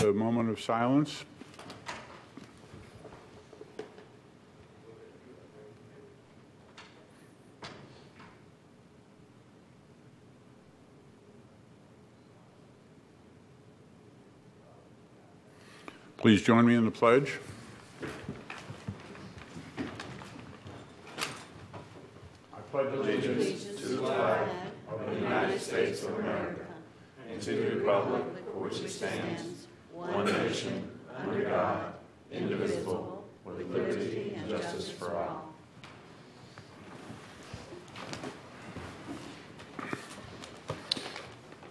a moment of silence. Please join me in the pledge. I pledge allegiance to the flag of the United States of America and to the republic for which it stands, one nation, under God, indivisible, with liberty and justice for all.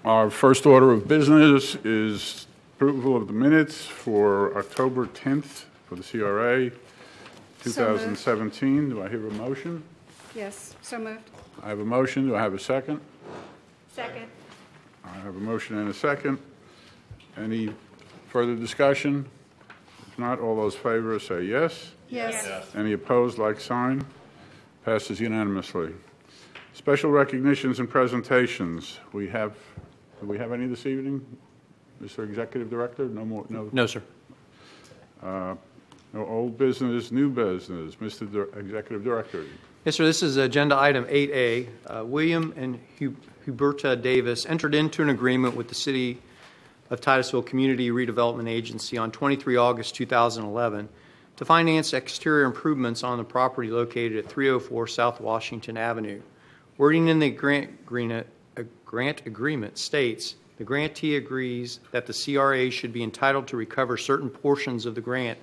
Our first order of business is approval of the minutes for October 10th for the CRA 2017. Do I hear a motion? Yes, so moved. I have a motion. Do I have a second? Second. I have a motion and a second. Any further discussion? If not, all those in favor say yes. Yes. Any opposed, like sign. Passes unanimously. Special recognitions and presentations. Do we have any this evening? Mr. Executive Director? No more? No, sir. No old business, new business. Mr. Executive Director. Yes, sir. This is agenda item 8A. William and Huberta Davis entered into an agreement with the City of Titusville Community Redevelopment Agency on 23 August 2011 to finance exterior improvements on the property located at 304 South Washington Avenue. Wording in the grant agreement states, the grantee agrees that the CRA should be entitled to recover certain portions of the grant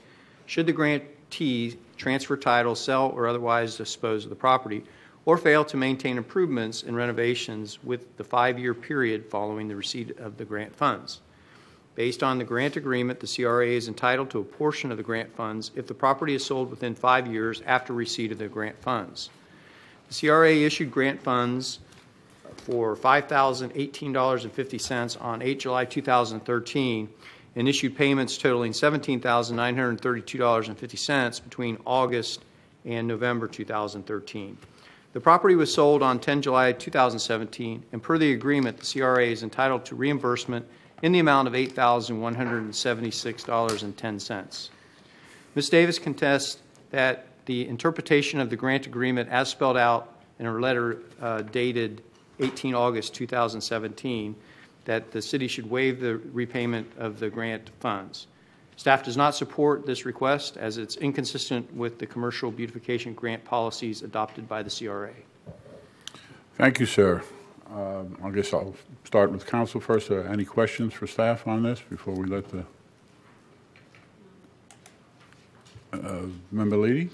should the grantee transfer title, sell, or otherwise dispose of the property, or fail to maintain improvements and renovations with the 5-year period following the receipt of the grant funds. Based on the grant agreement, the CRA is entitled to a portion of the grant funds if the property is sold within 5 years after receipt of the grant funds. The CRA issued grant funds for $5,018.50 on 8 July 2013 and issued payments totaling $17,932.50 between August and November 2013. The property was sold on 10 July 2017, and per the agreement, the CRA is entitled to reimbursement in the amount of $8,176.10. Ms. Davis contests that the interpretation of the grant agreement as spelled out in her letter dated 18 August 2017, that the city should waive the repayment of the grant funds. Staff does not support this request as it's inconsistent with the commercial beautification grant policies adopted by the CRA. Thank you, sir. I guess I'll start with council first. Any questions for staff on this before we let the member Leedy?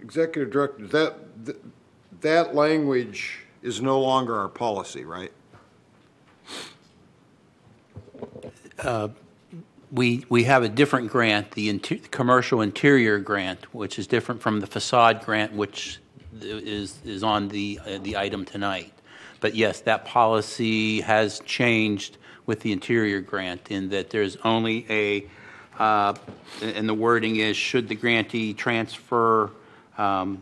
Executive Director, that language is no longer our policy, right? We have a different grant, the commercial interior grant, which is different from the facade grant, which is on the item tonight. But yes, that policy has changed with the interior grant in that there's only and the wording is, should the grantee transfer, I'm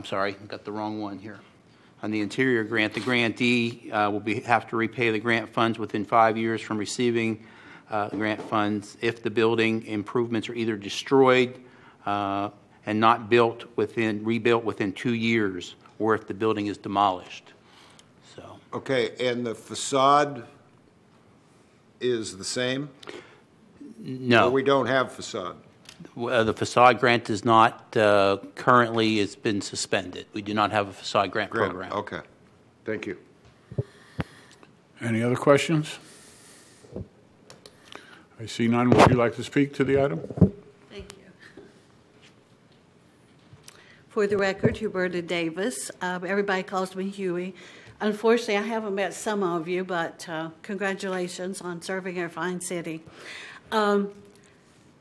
sorry, I got the wrong one here. On the interior grant, the grantee will have to repay the grant funds within 5 years from receiving the grant funds if the building improvements are either destroyed and not rebuilt within 2 years, or if the building is demolished. So. Okay, and the facade is the same? No. Or we don't have facade? The facade grant is not currently, it's been suspended. We do not have a facade grant program. Okay, thank you. Any other questions? I see none. Would you like to speak to the item? Thank you. For the record, Huberta Davis. Everybody calls me Huey. Unfortunately, I haven't met some of you, but congratulations on serving our fine city.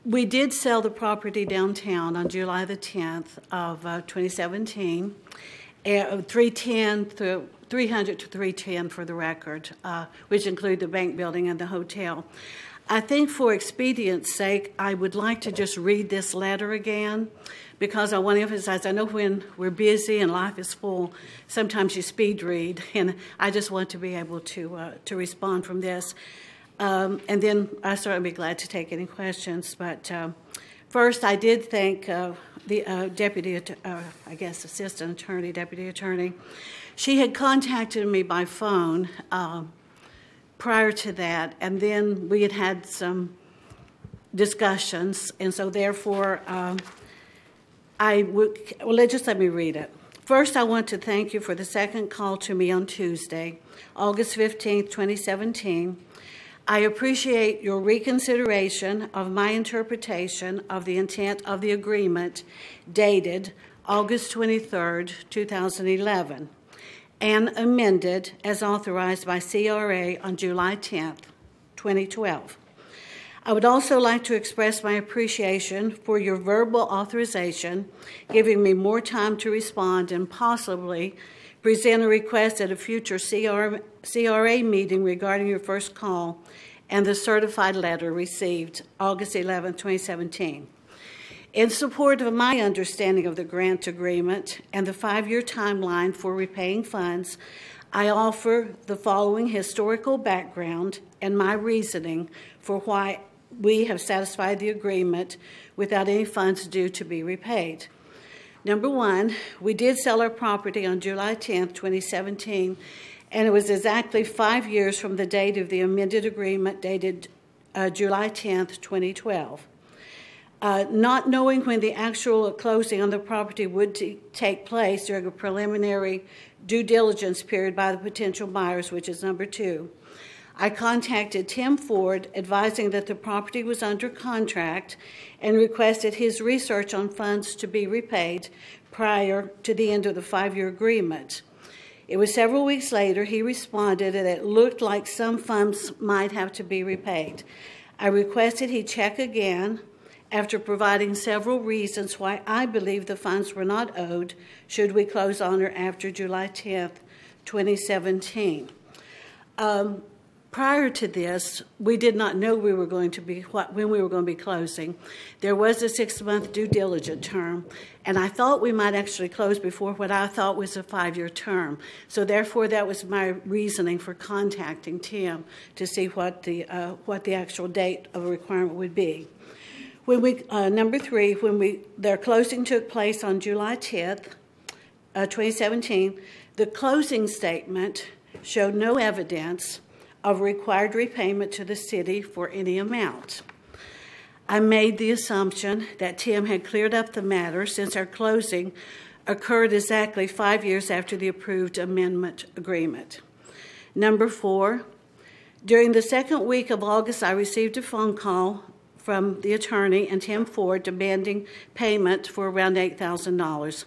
We did sell the property downtown on July the 10th of 2017, 300 to 310 for the record, which include the bank building and the hotel. I think for expedience sake, I would like to just read this letter again, because I want to emphasize, I know when we're busy and life is full, sometimes you speed read, and I just want to be able to respond from this. And then I certainly be glad to take any questions. But first, I did thank the deputy, assistant attorney, deputy attorney. She had contacted me by phone prior to that, and then we had had some discussions, and so therefore let me read it. First, I want to thank you for the second call to me on Tuesday, August 15th, 2017. I appreciate your reconsideration of my interpretation of the intent of the agreement dated August 23rd, 2011, and amended as authorized by CRA on July 10th, 2012. I would also like to express my appreciation for your verbal authorization, giving me more time to respond and possibly present a request at a future CRA meeting regarding your first call and the certified letter received August 11, 2017. In support of my understanding of the grant agreement and the 5-year timeline for repaying funds, I offer the following historical background and my reasoning for why we have satisfied the agreement without any funds due to be repaid. Number one, we did sell our property on July 10th, 2017, and it was exactly 5 years from the date of the amended agreement dated July 10th, 2012. Not knowing when the actual closing on the property would take place during a preliminary due diligence period by the potential buyers, which is number two, I contacted Tim Ford, advising that the property was under contract and requested his research on funds to be repaid prior to the end of the 5-year agreement. It was several weeks later he responded that it looked like some funds might have to be repaid. I requested he check again after providing several reasons why I believe the funds were not owed should we close on or after July 10th, 2017. Prior to this, we did not know when we were going to be closing. There was a 6-month due diligence term, and I thought we might actually close before what I thought was a 5-year term. So therefore, that was my reasoning for contacting Tim to see what the actual date of a requirement would be. Number three, their closing took place on July 10th, 2017, the closing statement showed no evidence of required repayment to the city for any amount. I made the assumption that Tim had cleared up the matter since our closing occurred exactly 5 years after the approved amendment agreement. Number four, during the second week of August, I received a phone call from the attorney and Tim Ford demanding payment for around $8,000.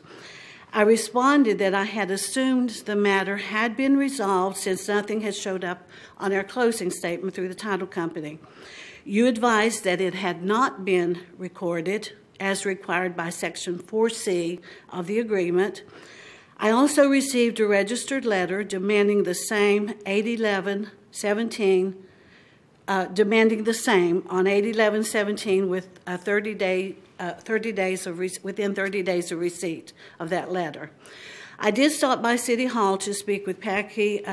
I responded that I had assumed the matter had been resolved since nothing had showed up on our closing statement through the title company. You advised that it had not been recorded as required by Section 4C of the agreement. I also received a registered letter demanding the same 8/11/17, demanding the same on 8/11/17 with a within 30 days of receipt of that letter. I did stop by City Hall to speak with Peggy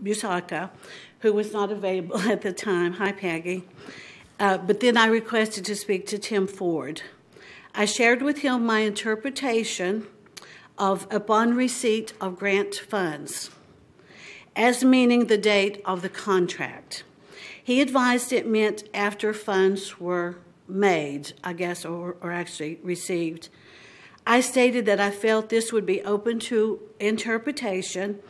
Busaka, who was not available at the time. Hi, Peggy. But then I requested to speak to Tim Ford. I shared with him my interpretation of upon receipt of grant funds as meaning the date of the contract. He advised it meant after funds were made, I guess, or actually received. I stated that I felt this would be open to interpretation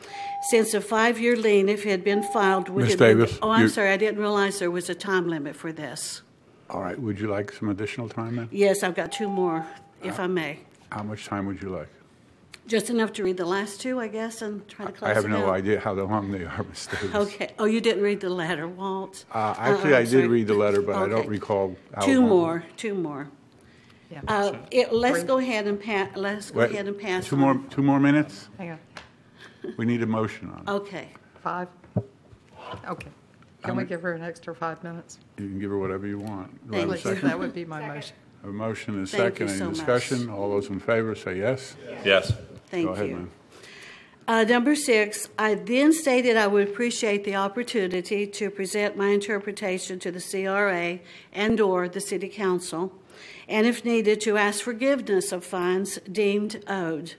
since a 5-year lien, if it had been filed, would Ms. have been... Davis, Oh, I'm sorry, I didn't realize there was a time limit for this. All right, would you like some additional time then? Yes, I've got 2 more, if I may. How much time would you like? Just enough to read the last 2, I guess, and try to close I have it no out. idea how long they are, Ms. Davis. Okay. Oh, you didn't read the letter, Walt? Actually, I I'm did sorry. read the letter, but I don't Okay. recall how 2 long. more. 2 more. Let's go ahead and pass. Wait, two on. more minutes? Hang on. We need a motion on it. Okay. 5? Okay. Can we give her an extra 5 minutes? You can give her whatever you want. Do I have a Thank you. second? That would be my motion. A motion and a Thank you second. Any so much. discussion? All those in favor say yes. Yes. Thank Go ahead, you. ma'am. Number 6, I then stated I would appreciate the opportunity to present my interpretation to the CRA and/or the City Council, and if needed, to ask forgiveness of funds deemed owed.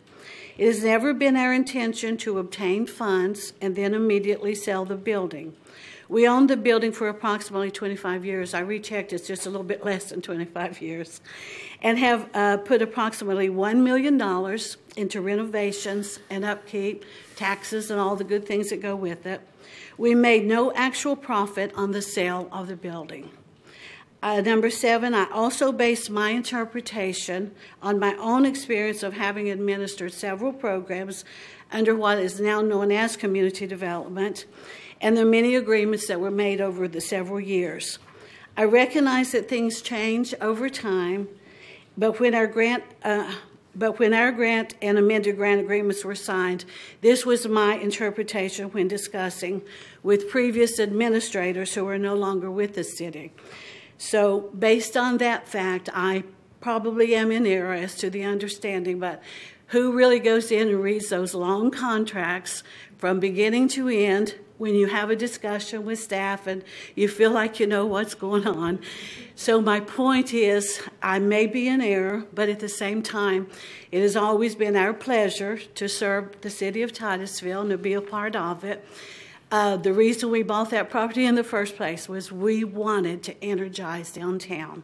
It has never been our intention to obtain funds and then immediately sell the building. We owned the building for approximately 25 years. I rechecked, it's just a little bit less than 25 years, and have put approximately $1 million into renovations and upkeep, taxes, and all the good things that go with it. We made no actual profit on the sale of the building. Number 7, I also based my interpretation on my own experience of having administered several programs under what is now known as community development, and the many agreements that were made over the several years. I recognize that things change over time, but when our grant and amended grant agreements were signed, this was my interpretation when discussing with previous administrators who are no longer with the city. So based on that fact, I probably am in error as to the understanding, but who really goes in and reads those long contracts from beginning to end when you have a discussion with staff and you feel like you know what's going on? So my point is, I may be in error, but at the same time, it has always been our pleasure to serve the city of Titusville and to be a part of it. The reason we bought that property in the first place was we wanted to energize downtown.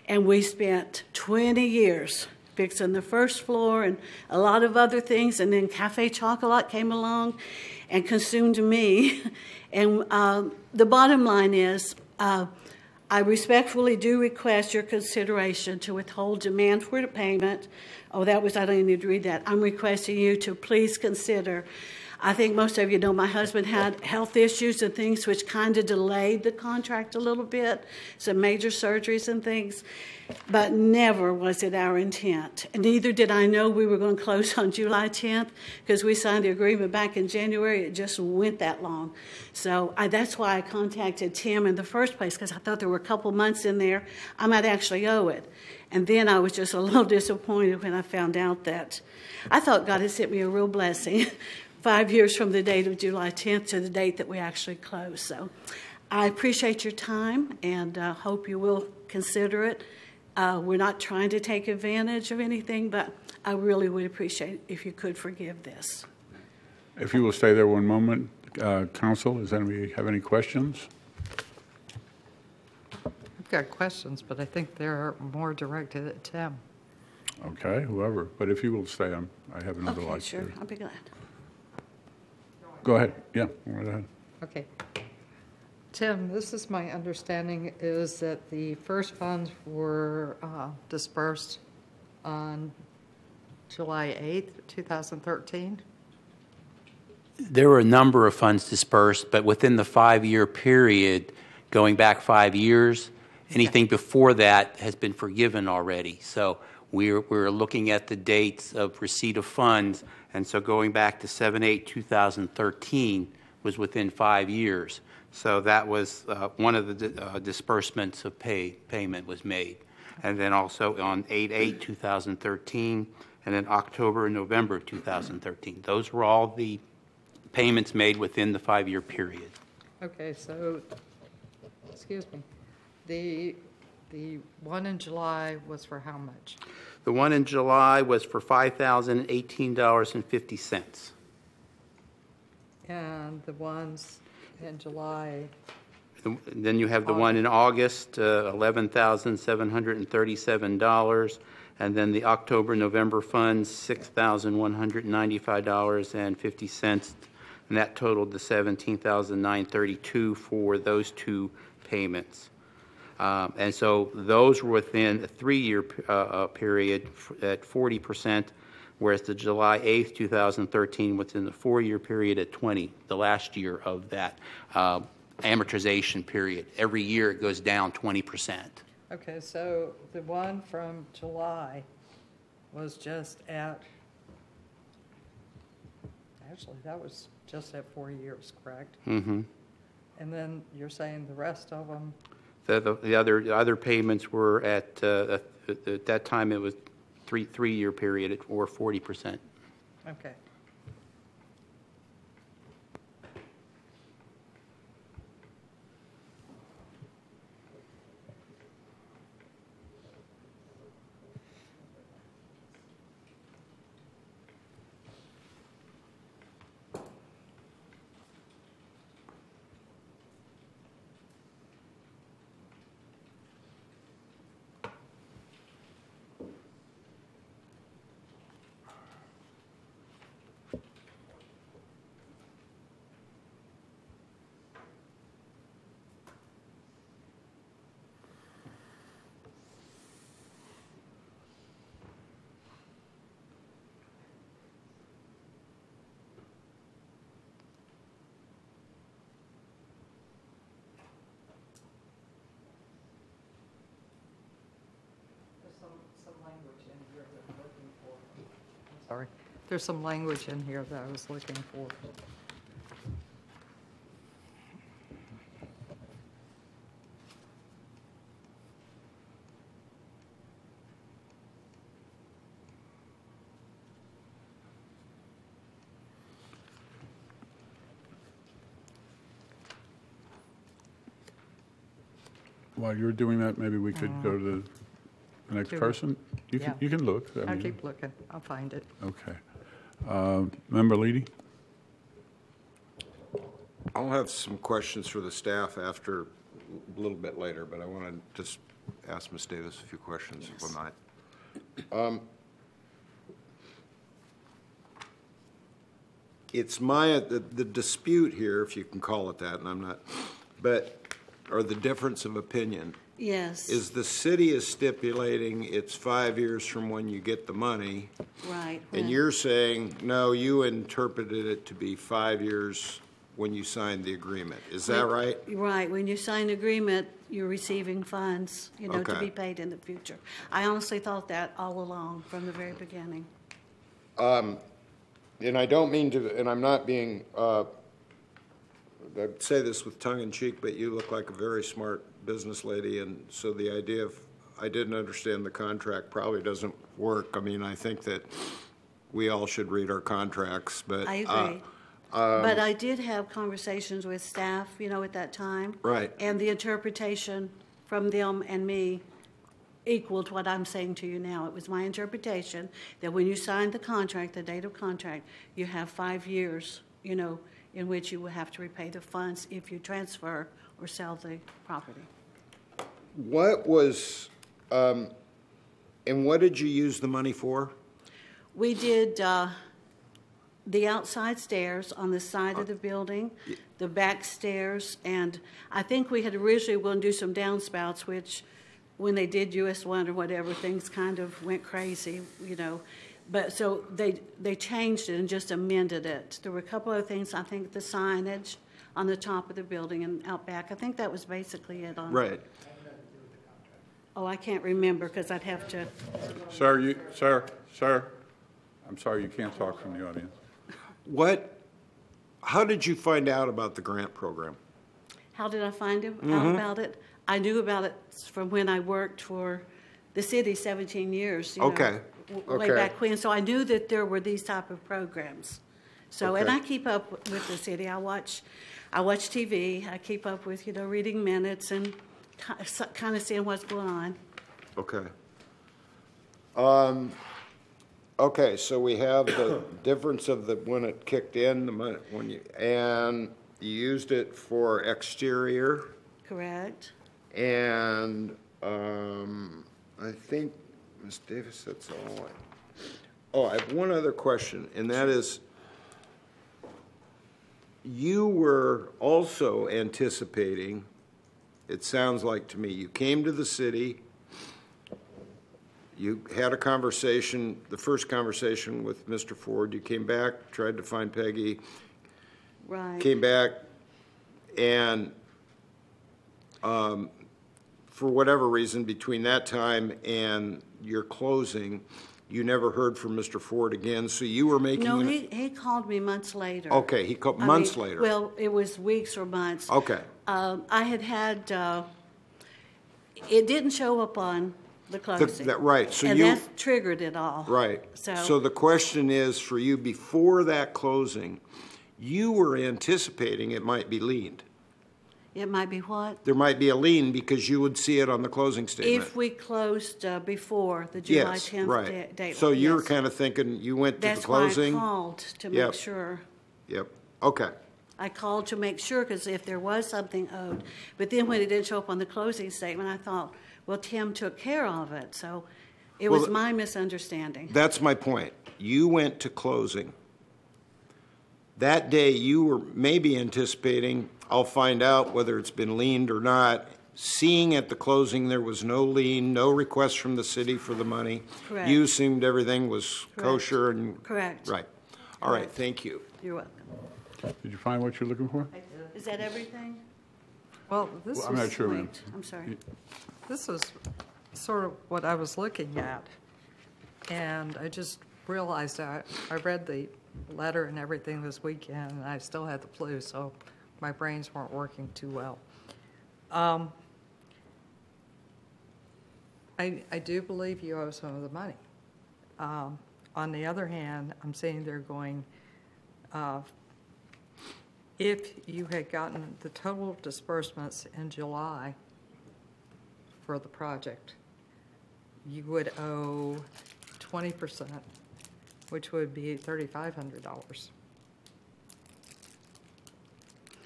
And we spent 20 years fixing the first floor and a lot of other things. And then Cafe Chocolat came along and consumed me. And the bottom line is, I respectfully do request your consideration to withhold demand for the payment. I don't even need to read that. I'm requesting you to please consider. I think most of you know my husband had health issues and things which kind of delayed the contract a little bit, some major surgeries and things, but never was it our intent. And neither did I know we were going to close on July 10th because we signed the agreement back in January. It just went that long. So that's why I contacted Tim in the first place, because I thought there were a couple months in there I might actually owe it. And then I was just a little disappointed when I found out that I thought God had sent me a real blessing. 5 years from the date of July 10th to the date that we actually close. So I appreciate your time and hope you will consider it. We're not trying to take advantage of anything, but I really would appreciate it if you could forgive this. If you will stay there one moment, Council, does anybody have any questions? I've got questions, but I think they're more directed at Tim. Okay, whoever. But if you will stay, I have another Okay, light. sure. I'll be glad. Go ahead. Yeah, go right ahead. Okay. Tim, this is my understanding is that the first funds were dispersed on July 8th, 2013. There were a number of funds dispersed, but within the 5-year period, going back 5 years, anything before that has been forgiven already. So we're looking at the dates of receipt of funds, and so going back to 7/8/2013 was within 5 years. So that was one of the disbursements of payment was made. And then also on 8/8/2013, and then October and November of 2013. Those were all the payments made within the 5-year period. Okay, so, excuse me, the one in July was for how much? The one in July was for $5,018.50. And the ones in July, Then you have the one in August, $11,737, and then the October, November funds, $6,195.50, and that totaled the $17,932 for those two payments. And so those were within a 3-year period at 40%, whereas the July 8th, 2013 was in the 4-year period at 20%, the last year of that amortization period. Every year it goes down 20%. okay, so the one from July was just at, actually, that was just at 4 years, correct? Mm-hmm. And then you're saying the rest of them, The other payments were at that time, it was three-year period or 40%. okay. Sorry. There's some language in here that I was looking for. While you're doing that, maybe we could go to the next To- person? yeah. You can look. I I'll mean, keep looking. I'll find it. Okay. Member Leedy? I'll have some questions for the staff after, a little bit later, but I want to just ask Ms. Davis a few questions, if I might. It's the dispute here, if you can call it that, and I'm not, or the difference of opinion, Yes. is the city is stipulating it's 5 years from when you get the money, Right. and you're saying, no, you interpreted it to be 5 years when you signed the agreement. Is that right? Right. When you sign an agreement, you're receiving funds, to Okay. be paid in the future. I honestly thought that all along from the very beginning. And I don't mean to, and I'm not being, I'd say this with tongue in cheek, but you look like a very smart business lady, and so the idea of, I didn't understand the contract probably doesn't work. I mean, I think that we all should read our contracts, but. I agree. But I did have conversations with staff, at that time. Right. And the interpretation from them and me equaled what I'm saying to you now. It was my interpretation that when you signed the contract, the date of contract, you have 5 years, in which you will have to repay the funds if you transfer or sell the property. What was, and what did you use the money for? We did the outside stairs on the side of the building, the back stairs, and I think we had originally going to do some downspouts, which when they did US 1 or whatever, things kind of went crazy, But so they changed it and just amended it. There were a couple of things, I think the signage on the top of the building and out back. I think that was basically it on. Right. Oh, I can't remember because I'd have to. Sir, I'm sorry, you can't talk from the audience. How did you find out about the grant program? How did I find out about it? I knew about it from when I worked for the city 17 years. Okay. Way back when. So I knew that there were these type of programs. So, and Okay. I keep up with the city. I watch TV. I keep up with, reading minutes and kind of seeing what's going on. Okay. Okay, so we have the difference of when it kicked in, the money, and you used it for exterior, Correct. and I think, Ms. Davis, that's all. I have one other question, and that is, you were also anticipating, it sounds like to me, you came to the city, you had a conversation, the first conversation with Mr. Ford, you came back, tried to find Peggy, Right. came back, and for whatever reason, between that time and your closing, you never heard from Mr. Ford again, so you were making... No, he called me months later. Okay, he called months later. Well, it was weeks or months. Okay. I had, it didn't show up on the closing. Right, so and you... that triggered it all. Right. So the question is, for you, before that closing, you were anticipating it might be liened. it might be what? There might be a lien because you would see it on the closing statement. If we closed before the July 10th Yes, right. date. So you're yes. kind of thinking, you went to the That's closing? why I called to Yep. make sure. Yep, okay. I called to make sure because if there was something owed. But then when it didn't show up on the closing statement, I thought, well, Tim took care of it. So it was my misunderstanding. That's my point. You went to closing. That day, you were maybe anticipating, I'll find out whether it's been liened or not. Seeing at the closing there was no lien, no request from the city for the money. Correct. You assumed everything was kosher and... Correct. Right. All right, thank you. You're welcome. Did you find what you're looking for? Is that everything? Well, this Well, I'm not was, sure, ma'am. I'm sorry. this was sort of what I was looking at. And I just realized I read the letter and everything this weekend, and I still had the flu, so my brains weren't working too well. I do believe you owe some of the money. On the other hand, I'm saying they're going, if you had gotten the total disbursements in July for the project, you would owe 20%, which would be $3,500.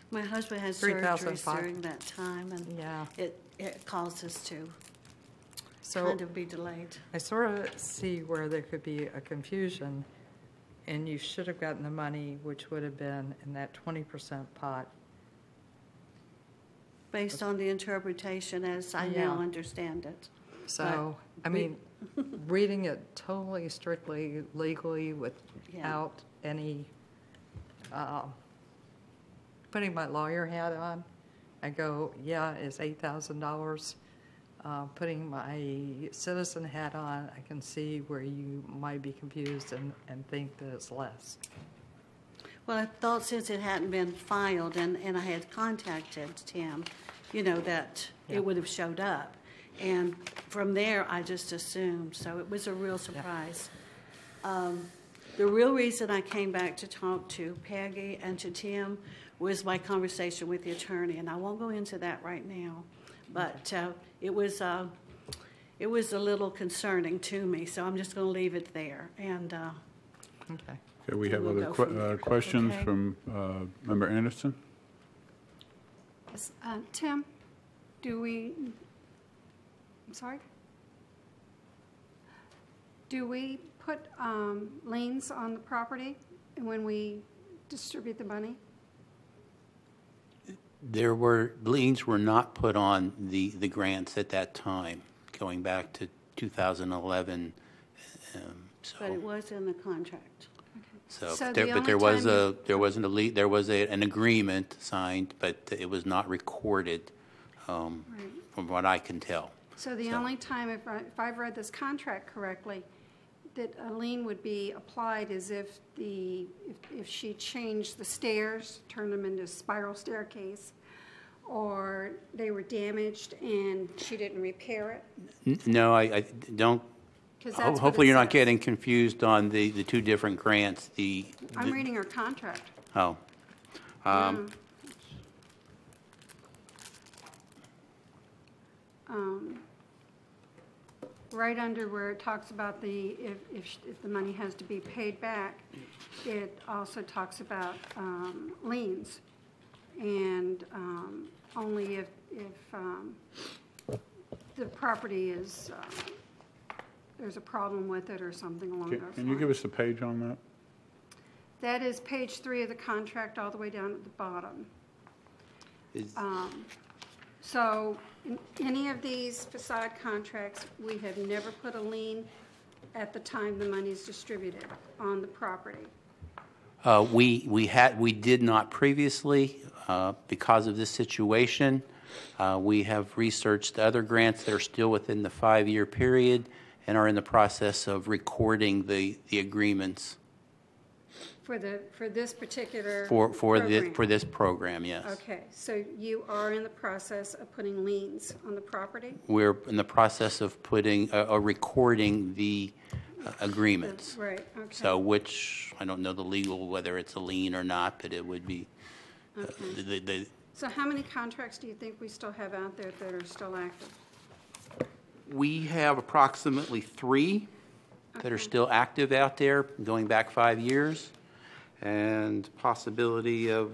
My husband had surgery 3,500. during that time, and Yeah. it caused us to So kind of be delayed. I sort of see where there could be a confusion, and you should have gotten the money, which would have been in that 20% pot. Based on the interpretation as I Yeah. now understand it. So, I mean, reading it totally strictly legally without any, putting my lawyer hat on, I go, yeah, it's $8,000. Putting my citizen hat on, I can see where you might be confused and think that it's less. Well, I thought since it hadn't been filed and I had contacted Tim, that Yeah. it would have showed up. And from there, I just assumed. So it was a real surprise. The real reason I came back to talk to Peggy and to Tim was my conversation with the attorney. And I won't go into that right now. But it was a little concerning to me. So I'm just going to leave it there. And Okay. Okay, we have We'll other go from there. questions Okay. from Member Anderson? Yes, Tim, I'm sorry? Do we put liens on the property when we distribute the money? Liens were not put on the grants at that time, going back to 2011. but it was in the contract. So, So there, the but there only was time there wasn't a lien, there was an agreement signed, but it was not recorded, from what I can tell. So the only time, if I've read this contract correctly, that a lien would be applied is if she changed the stairs, turned them into a spiral staircase, or they were damaged and she didn't repair it? No, I don't. 'Cause that's what Hopefully, it you're not says. getting confused on the two different grants. I'm reading her contract. Oh. Right under where it talks about if the money has to be paid back, it also talks about liens. And only if the property is, there's a problem with it or something along those lines. Can you give us the page on that? That is page 3 of the contract, all the way down at the bottom. So in any of these facade contracts, we have never put a lien at the time the money is distributed on the property. We did not previously because of this situation. We have researched other grants that are still within the 5-year period, and are in the process of recording the agreements For this particular for program? this program, yes. Okay, so you are in the process of putting liens on the property? We're in the process of putting, recording the agreements. Right, okay. So which, I don't know the legal, whether it's a lien or not, but it would be, So how many contracts do you think we still have out there that are still active? we have approximately 3 that are still active out there, going back 5 years, and possibility of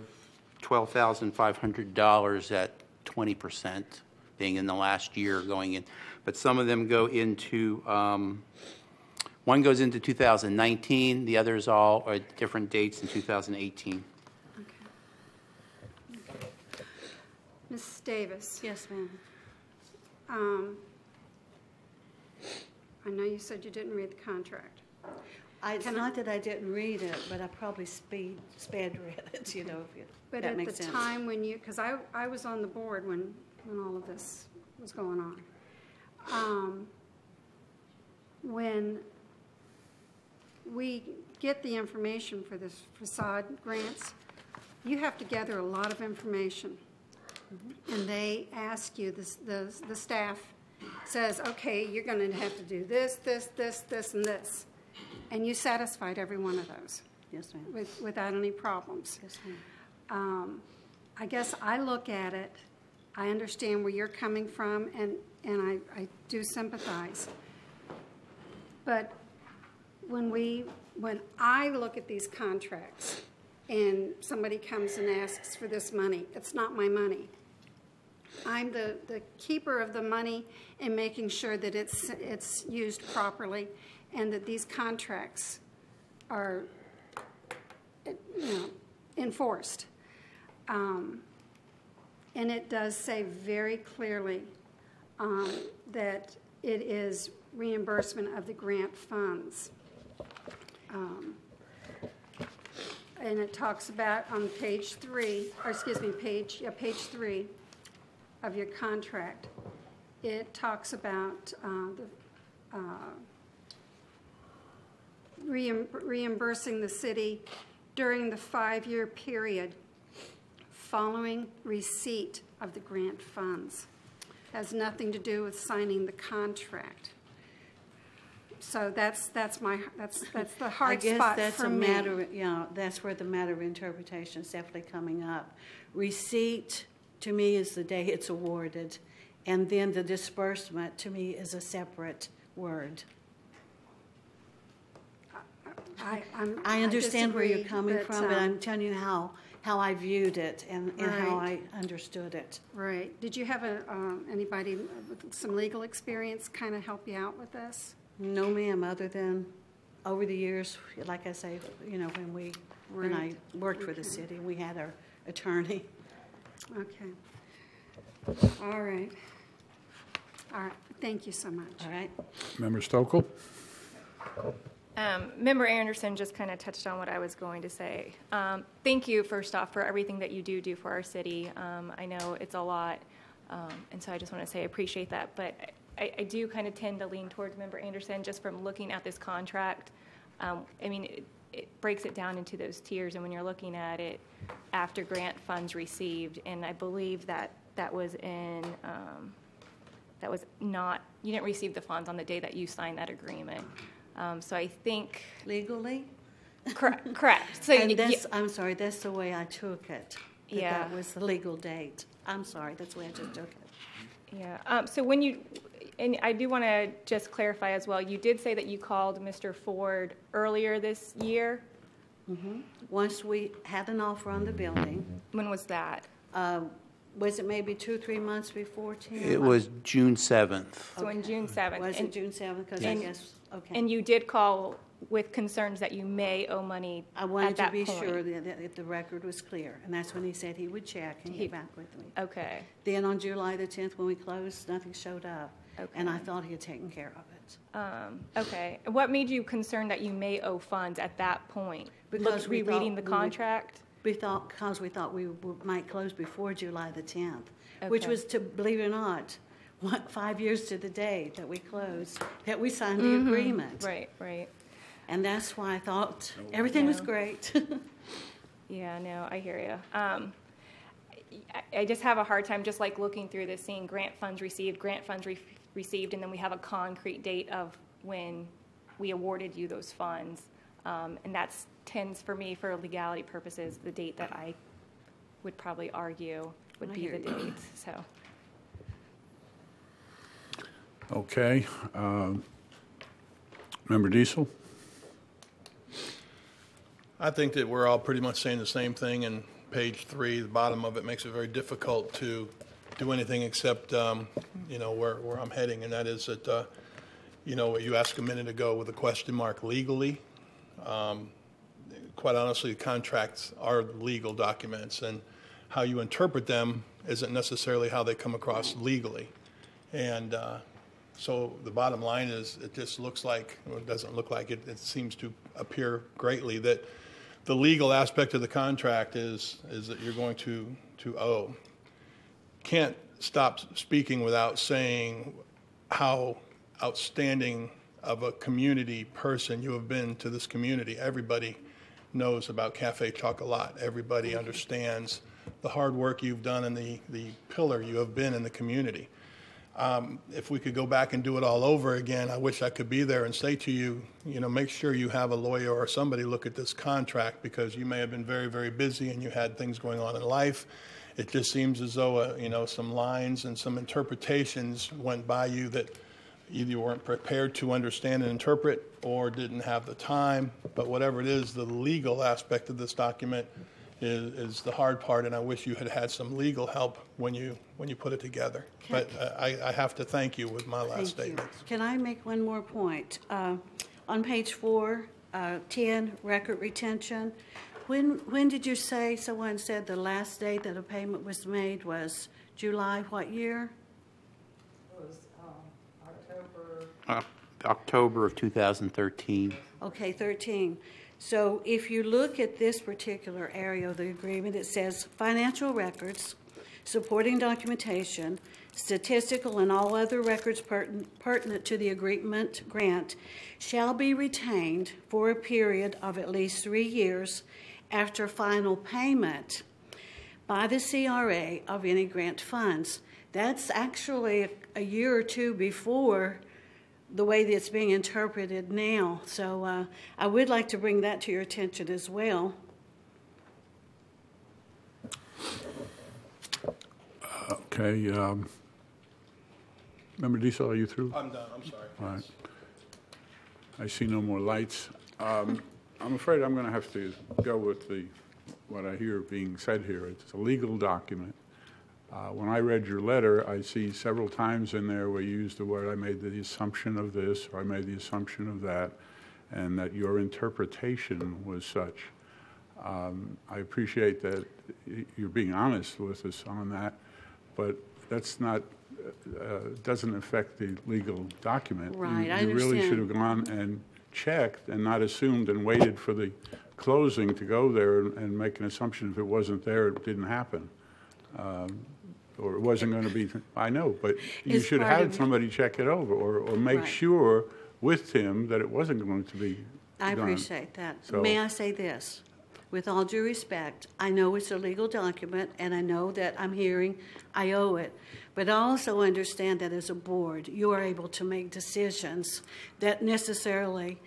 $12,500 at 20% being in the last year going in. But some of them go into, one goes into 2019, the others all are at different dates in 2018. Okay. Ms. Davis? Yes, ma'am. I know you said you didn't read the contract. It's not that I didn't read it, but I probably sped read it, you know, if But that at makes the sense. time when you, because I was on the board when all of this was going on. When we get the information for this facade grants, you have to gather a lot of information. And they ask you, the staff says, okay, you're going to have to do this, this, this, this, and this. And you satisfied every one of those. Yes, ma'am. Without any problems. Yes, ma'am. I guess I look at it, I understand where you're coming from, and I do sympathize. But when I look at these contracts and somebody comes and asks for this money, it's not my money. I'm the keeper of the money and making sure that it's used properly and that these contracts are enforced. And it does say very clearly that it is reimbursement of the grant funds. And it talks about on page 3 of your contract, it talks about reimbursing the city during the 5-year period following receipt of the grant funds. Has nothing to do with signing the contract. So that's the hard spot that's for a me. matter, that's where the matter of interpretation is definitely coming up. Receipt, to me, is the day it's awarded, and then the disbursement, to me, is a separate word. I understand where you're coming from, but I'm telling you how I viewed it and how I understood it. Right. Did you have anybody with some legal experience kind of help you out with this? No, ma'am, other than over the years, like I say, when I worked for the city, we had our attorney. Okay. All right. Thank you so much. All right. Member Stokel? Member Anderson just kind of touched on what I was going to say. Thank you, first off, for everything that you do for our city. I know it's a lot, and so I just want to say I appreciate that. But I do kind of tend to lean towards Member Anderson just from looking at this contract. It breaks it down into those tiers, and when you're looking at it after grant funds received, and I believe that was in, that was not, you didn't receive the funds on the day that you signed that agreement. So I think Legally? correct. So And I'm sorry, that's the way I took it. Yeah. That was the legal date. I'm sorry, that's the way I just took it. Yeah. So when you, and I do want to just clarify as well, you did say that you called Mr. Ford earlier this year. Mm-hmm. Once we had an offer on the building, When was that? was it maybe 2 or 3 months before, Tim? It was June 7th. So on June 7th. Was and, it June 7th? Because I guess, okay. And you did call with concerns that you may owe money I wanted at that to be point. sure that the record was clear, and that's when he said he would check and get back with me. Okay. Then on July the 10th, when we closed, nothing showed up, and I Okay. thought he had taken care of it. Okay. What made you concerned that you may owe funds at that point? Because we rereading thought the we would- contract? Because we thought we might close before July the 10th, which Okay. was, to believe it or not, 5 years to the day that we closed, that we signed the agreement. Right. And that's why I thought everything was great. Yeah, no, I hear you. I just have a hard time just like looking through this, seeing grant funds received, received, and then we have a concrete date of when we awarded you those funds. And that's tends for me, for legality purposes, the date that I would probably argue would be the date, so. Okay. Member Diesel? I think that we're all pretty much saying the same thing, and page 3, the bottom of it, makes it very difficult to do anything except, where I'm heading, and that is that, what you asked a minute ago with a question mark, legally. Quite honestly, contracts are legal documents, and how you interpret them isn't necessarily how they come across legally. And so the bottom line is, it just looks like, or it doesn't look like it, it seems to appear greatly that the legal aspect of the contract is that you're going to owe. Can't stop speaking without saying how outstanding of a community person you have been to this community. Everybody knows about Cafe Chocolat. Everybody understands the hard work you've done and the pillar you have been in the community. If we could go back and do it all over again, I wish I could be there and say to you, make sure you have a lawyer or somebody look at this contract, because you may have been very, very busy and you had things going on in life. It just seems as though, some lines and some interpretations went by you that either you weren't prepared to understand and interpret or didn't have the time. But whatever it is, the legal aspect of this document is the hard part, and I wish you had had some legal help when you put it together. But I have to thank you with my last statement. Can I make one more point? On page 4, 10, record retention. When did you say, someone said the last day that a payment was made was July what year? It was October of 2013. Okay, 13. So if you look at this particular area of the agreement, it says financial records, supporting documentation, statistical and all other records pertinent to the agreement grant shall be retained for a period of at least 3 years after final payment by the CRA of any grant funds. That's actually a year or two before the way that it's being interpreted now. So I would like to bring that to your attention as well. Okay. Member Diesel, are you through? I'm done, I'm sorry. All right. I see no more lights. I'm afraid I'm going to have to go with what I hear being said here. It's a legal document. When I read your letter, I see several times in there where you used the word, I made the assumption of this, or I made the assumption of that, and that your interpretation was such. I appreciate that you're being honest with us on that, but that's not, doesn't affect the legal document. Right, I You really understand. should have gone and checked and not assumed and waited for the closing to go there and make an assumption if it wasn't there, it didn't happen. Or it wasn't going to be, I know, but you It's should have part had of- somebody check it over or make Right. sure with him that it wasn't going to be I done. appreciate that. So- May I say this? With all due respect, I know it's a legal document, and I know that I'm hearing I owe it. But I also understand that as a board, you are able to make decisions that necessarily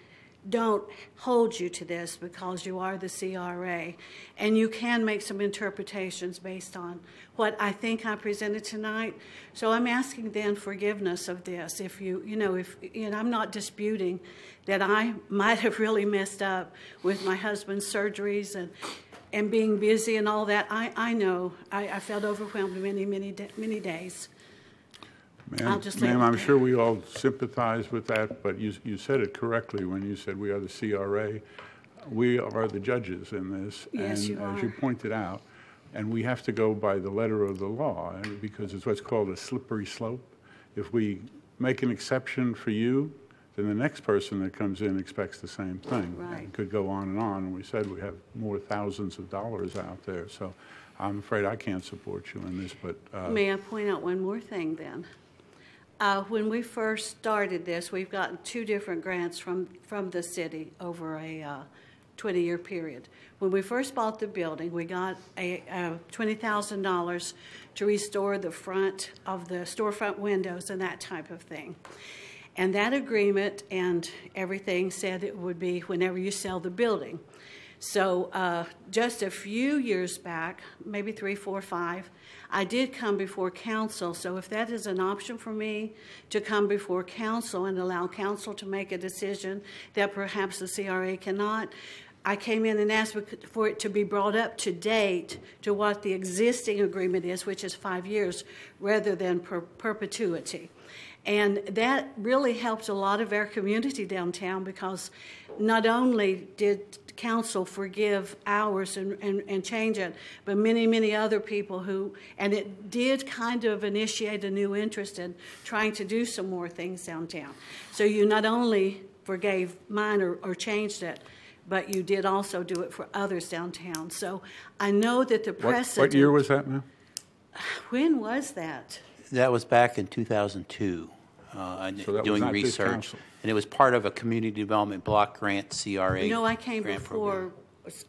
don't hold you to this because you are the CRA. And you can make some interpretations based on what I think I presented tonight. So I'm asking then forgiveness of this. If and I'm not disputing that I might have really messed up with my husband's surgeries and being busy and all that. I know I felt overwhelmed many days. I'll just leave it Ma'am, I'm there. sure we all sympathize with that, but you said it correctly when you said we are the CRA. We are the judges in this. Yes, and you are. as you pointed out, and we have to go by the letter of the law, and because it's what's called a slippery slope. If we make an exception for you, then the next person that comes in expects the same thing. Right. It could go on, and we said we have more thousands of dollars out there. So I'm afraid I can't support you in this, but... May I point out one more thing then? When we first started this, we've gotten 2 different grants from the city over a 20-year period. When we first bought the building, we got a $20,000 to restore the front of the storefront windows and that type of thing. And that agreement and everything said it would be whenever you sell the building. So just a few years back, maybe 3, 4, 5, I did come before council. So if that is an option for me to come before council and allow council to make a decision that perhaps the CRA cannot, I came in and asked for it to be brought up to date to what the existing agreement is, which is 5 years, rather than perpetuity. And that really helped a lot of our community downtown, because not only did council forgive ours and change it, but many, many other people who, and it did kind of initiate a new interest in trying to do some more things downtown. So you not only forgave mine or changed it, but you did also do it for others downtown. So I know that the precedent... What year was that, ma'am? When was that? That was back in 2002, So that was doing not this research. council. And it was part of a community development block grant CRA. No, I came grant before,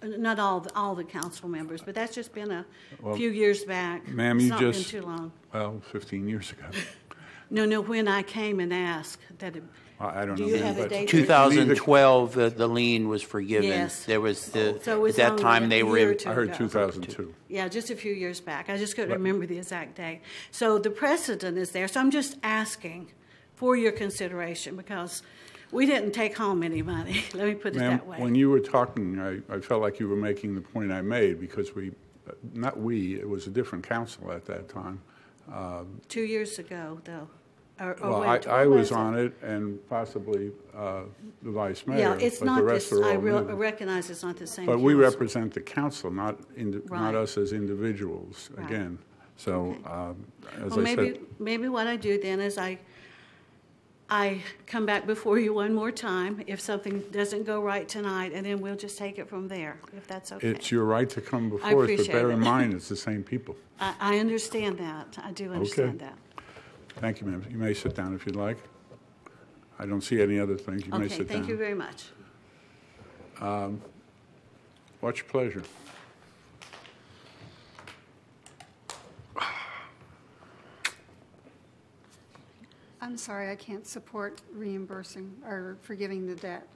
program. not all the council members, but that's just been a Well, few years back. Ma'am, It's you not just... been too long. Well, 15 years ago. No, when I came and asked that it... I don't Do know. you ma'am, have a but- date? 2012, the lien was forgiven. Yes. There was So at it's that only time a they were year or in. two I heard ago. 2002. Yeah, just a few years back. I just couldn't remember the exact date. So the precedent is there. So I'm just asking for your consideration, because we didn't take home any money. Let me put it Ma'am, that way. when you were talking, I felt like you were making the point I made, because it was a different council at that time. 2 years ago, though. Or Well, wait, I what was on it, and possibly the vice mayor. Yeah, it's but not the rest this, are I all new. recognize it's not the same But we council. represent the council, not Right. us as individuals, Right. again. So, as Well, I said, maybe what I do then is I come back before you one more time if something doesn't go right tonight, and then we'll just take it from there, if that's okay. it's your right to come before us, but appreciate bear it. in mind, it's the same people. I understand that. I do understand that. Thank you, ma'am. You may sit down if you'd like. I don't see any other things. You may Okay, sit down. thank you very much. What's your pleasure? I'm sorry, I can't support reimbursing or forgiving the debt.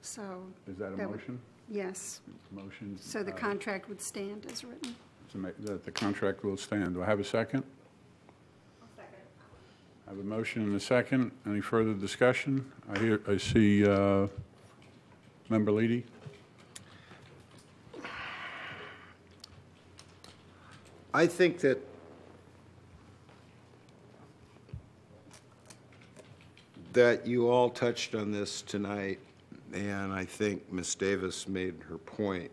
So. Is that a would- motion? Yes. Motion. So the contract would stand as written. That the contract will stand. Do I have a second? I have a motion and a second. Any further discussion? I see Member Leedy. I think that you all touched on this tonight, and I think Ms. Davis made her point.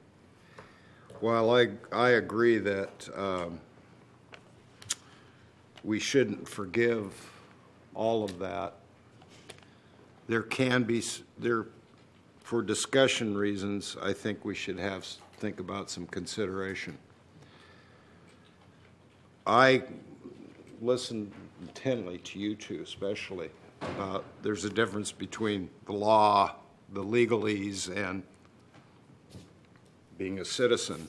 While I agree that we shouldn't forgive all of that, there can be, for discussion reasons, I think we should think about some consideration. I listened intently to you two, especially about there's a difference between the law, the legalese, and being a citizen.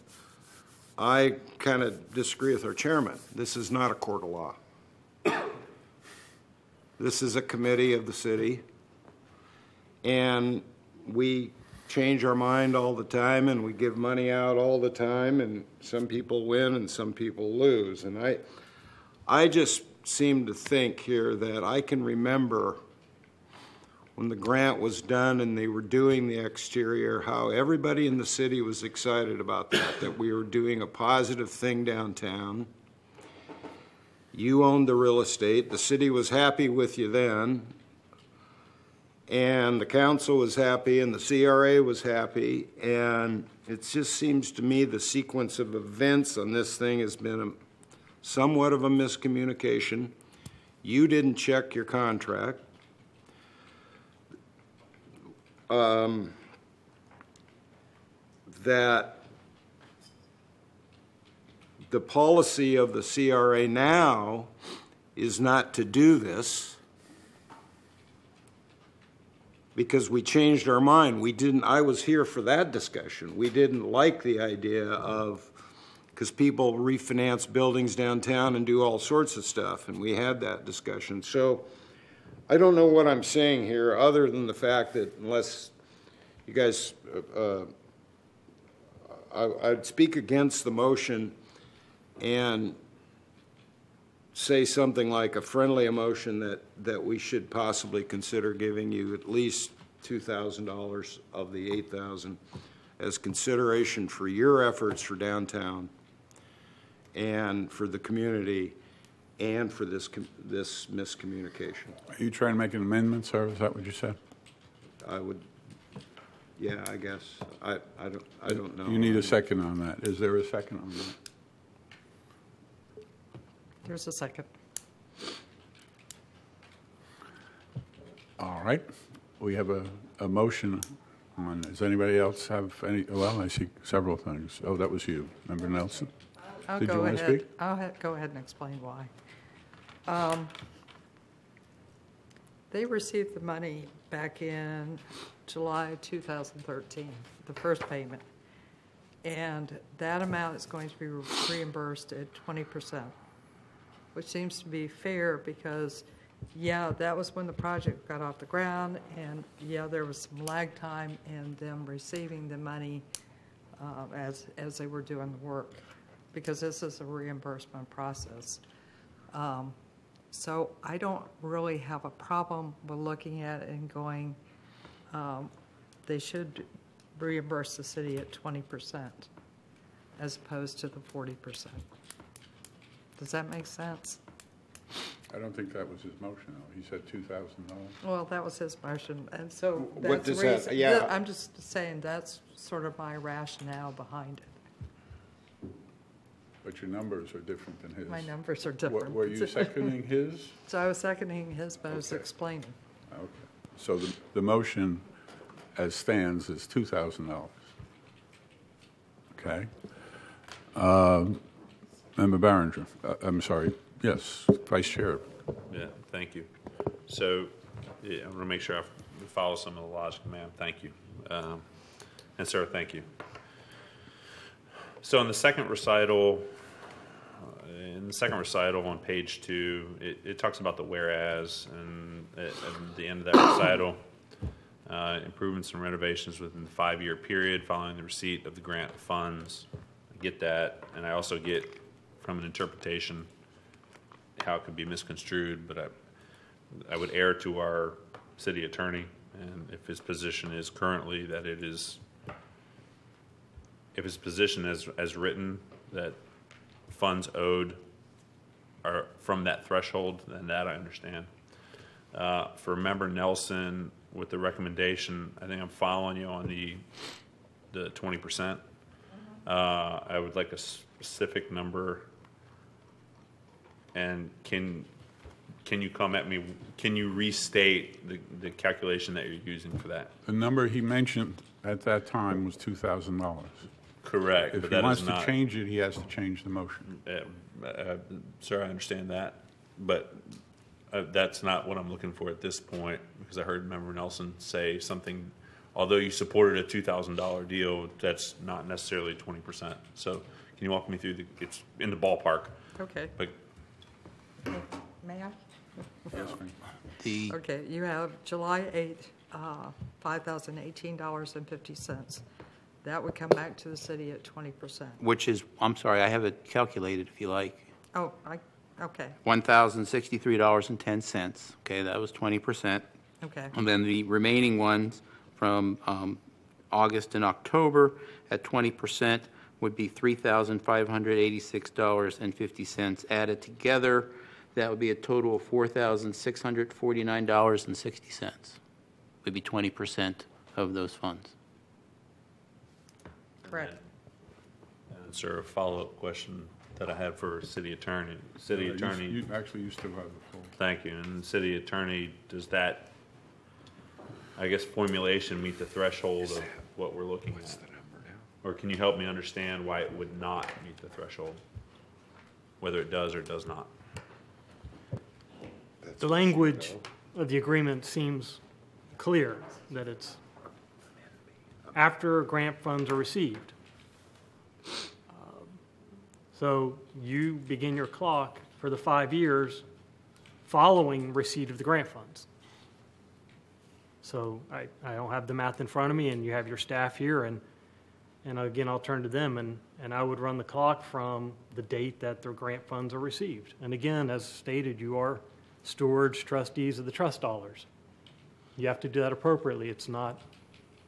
I kind of disagree with our chairman. This is not a court of law. This is a committee of the city, and we change our mind all the time, and we give money out all the time, and some people win and some people lose. And I just seem to think here that I can remember when the grant was done and they were doing the exterior, how everybody in the city was excited about that we were doing a positive thing downtown. You owned the real estate. The city was happy with you then. And the council was happy and the CRA was happy. And it just seems to me the sequence of events on this thing has been somewhat of a miscommunication. You didn't check your contract. That the policy of the CRA now is not to do this. because we changed our mind. I was here for that discussion. We didn't like the idea of, because people refinance buildings downtown and do all sorts of stuff, and we had that discussion. So I don't know what I'm saying here, other than the fact that unless you guys, I'd speak against the motion and say something like a friendly emotion that we should possibly consider giving you at least $2,000 of the $8,000 as consideration for your efforts for downtown and for the community and for this miscommunication. Are you trying to make an amendment, sir? Is that what you said? I would, yeah, I guess. I don't know. You need a second on that. Is there a second on that? There's a second. All right. We have a motion on. Does anybody else have any? Well, I see several things. Oh, that was you. Member Nelson? I'll Did you go want to ahead. speak? I'll go ahead and explain why. They received the money back in July 2013, the first payment. And that amount is going to be reimbursed at 20%, which seems to be fair because, yeah, that was when the project got off the ground, and, yeah, there was some lag time in them receiving the money as they were doing the work, because this is a reimbursement process. So I don't really have a problem with looking at it and going, they should reimburse the city at 20% as opposed to the 40%. Does that make sense? I don't think that was his motion, though. He said $2,000. Well, that was his motion, and so What that's does the that- reason. yeah. I'm just saying that's sort of my rationale behind it. But your numbers are different than his. My numbers are different. Were you seconding his? So I was seconding his, but I was Okay. explaining. Okay. So the motion as stands is $2,000. Okay. Member Barringer, I'm sorry. Yes, Vice Chair. Yeah, thank you. So, yeah, I want to make sure I follow some of the logic, ma'am. Thank you. And sir, thank you. So in the second recital, on page 2, it talks about the whereas, and at the end of that recital, improvements and renovations within the 5-year period following the receipt of the grant funds. I get that, and I also get from an interpretation how it could be misconstrued, but I would err to our city attorney, and if his position is currently that it is, if his position as written that funds owed are from that threshold, then that I understand. For Member Nelson, with the recommendation, I think I'm following you on the 20%. I would like a specific number. And can you come at me? Can you restate the calculation that you're using for that? The number he mentioned at that time was $2,000. Correct. If but he that wants is to not, change it, he has to change the motion. sir, I understand that, but that's not what I'm looking for at this point, because I heard Member Nelson say something. Although you supported a $2,000 deal, that's not necessarily 20%. So can you walk me through it's in the ballpark? Okay. But May I? Yes, ma'am. Okay, you have July 8th, $5,018.50. That would come back to the city at 20%. Which is, I'm sorry, I have it calculated if you like. Oh, okay, $1,063.10. Okay, that was 20%. okay. And then the remaining ones from August and October at 20% would be $3,586.50 added together. That would be a total of $4,649.60. Would be 20% of those funds. Correct. and sir, a follow-up question that I had for city attorney. City attorney. You still have the floor. Thank you. And city attorney, does that, I guess, formulation meet the threshold of what we're looking at? Or can you help me understand why it would not meet the threshold? Whether it does or does not? The language of the agreement seems clear that it's after grant funds are received. So you begin your clock for the 5 years following receipt of the grant funds. So I don't have the math in front of me, and you have your staff here, and again, I'll turn to them, and I would run the clock from the date that the grant funds are received. And again, as stated, you are stewards, trustees of the trust dollars. You have to do that appropriately. It's not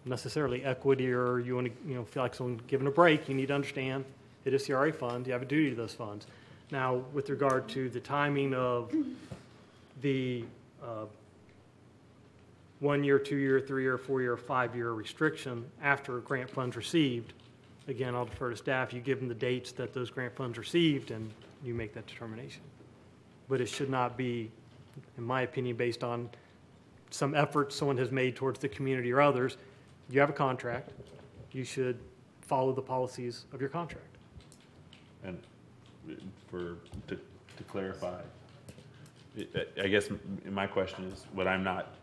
necessarily equity, or you want to feel like someone giving a break. You need to understand it is CRA funds. You have a duty to those funds. Now, with regard to the timing of the 1 year, 2 year, 3 year, 4 year, 5 year restriction after grant funds received, again, I'll defer to staff. You give them the dates that those grant funds received, and you make that determination. But it should not be, in my opinion, based on some effort someone has made towards the community or others. You have a contract. You should follow the policies of your contract. And to clarify, I guess my question is, what I'm not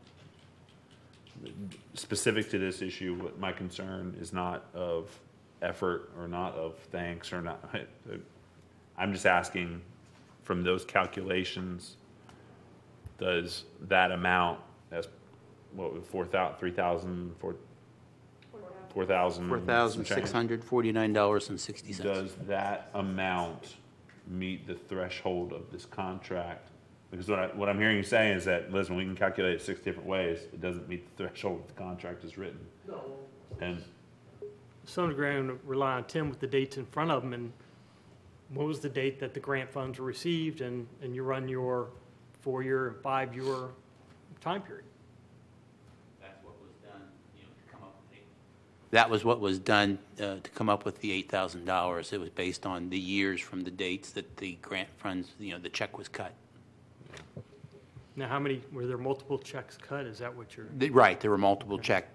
specific to this issue, what my concern is not of effort or not of thanks or not. I'm just asking, from those calculations, does that amount as what, $4,649.60. Does that amount meet the threshold of this contract? Because what I'm hearing you saying is that, listen, we can calculate it 6 different ways. It doesn't meet the threshold of the contract is written. No. And some degree, I'm going to rely on Tim with the dates in front of him, and what was the date that the grant funds were received, and you run your 4 year and 5 year time period. That's what was done, to come up with that was what was done to come up with the $8,000. It was based on the years from the dates that the grant funds, the check was cut. Now, were there multiple checks cut? Is that what you're... Right, there were multiple check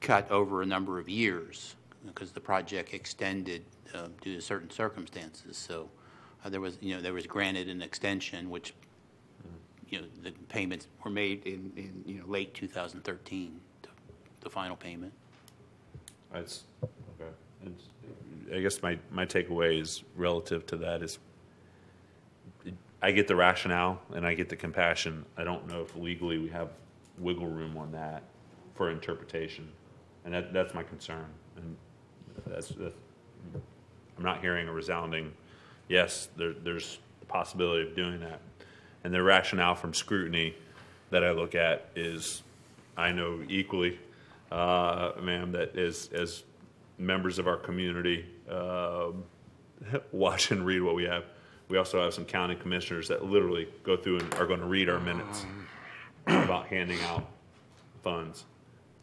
cut over a number of years because the project extended due to certain circumstances. So there was granted an extension, which, the payments were made in late 2013, the final payment. That's okay. I guess my takeaway is relative to that is, I get the rationale and I get the compassion. I don't know if legally we have wiggle room on that for interpretation, and that's my concern. And that's I'm not hearing a resounding yes. There's the possibility of doing that, and the rationale from scrutiny that I look at is, I know equally, ma'am, that as members of our community watch and read what we have. We also have some county commissioners that literally go through and are going to read our minutes about handing out funds.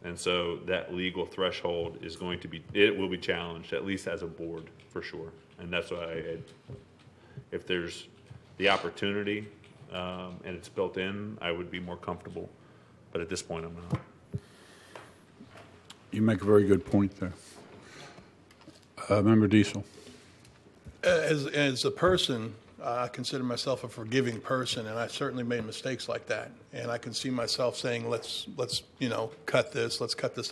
And so that legal threshold is going to be, it will be challenged, at least as a board, for sure. And that's why if there's the opportunity and it's built in, I would be more comfortable. But at this point, I'm not. You make a very good point there. Member Diesel. As a person, I consider myself a forgiving person, and I certainly made mistakes like that. And I can see myself saying, let's cut this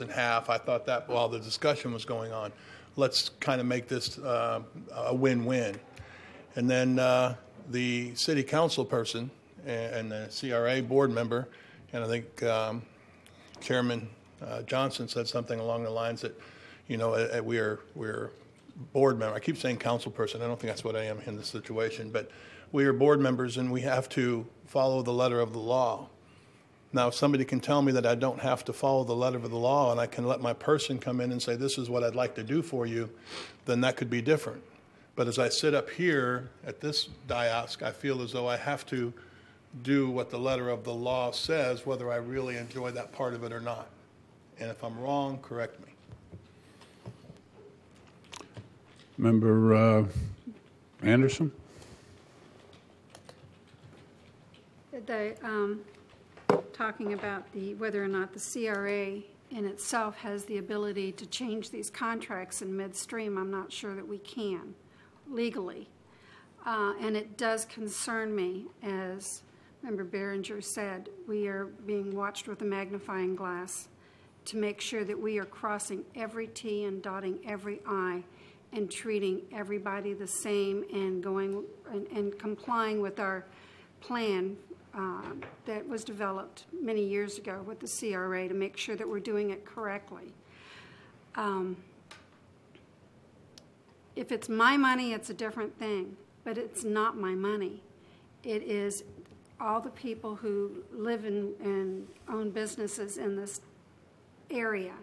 in half. I thought that while the discussion was going on, let's kind of make this a win-win. And then the city council person and the CRA board member, and I think Chairman Johnson said something along the lines that, we're board member. I keep saying council person. I don't think that's what I am in this situation, but we are board members and we have to follow the letter of the law. Now, if somebody can tell me that I don't have to follow the letter of the law and I can let my person come in and say, this is what I'd like to do for you, then that could be different. But as I sit up here at this dais, I feel as though I have to do what the letter of the law says, whether I really enjoy that part of it or not. And if I'm wrong, correct me. Member Anderson? Talking about whether or not the CRA in itself has the ability to change these contracts in midstream, I'm not sure that we can legally. And it does concern me as Member Behringer said, we are being watched with a magnifying glass to make sure that we are crossing every T and dotting every I and treating everybody the same and going and complying with our plan that was developed many years ago with the CRA to make sure that we're doing it correctly. If it's my money, it's a different thing, but it's not my money. It is all the people who live and own businesses in this area.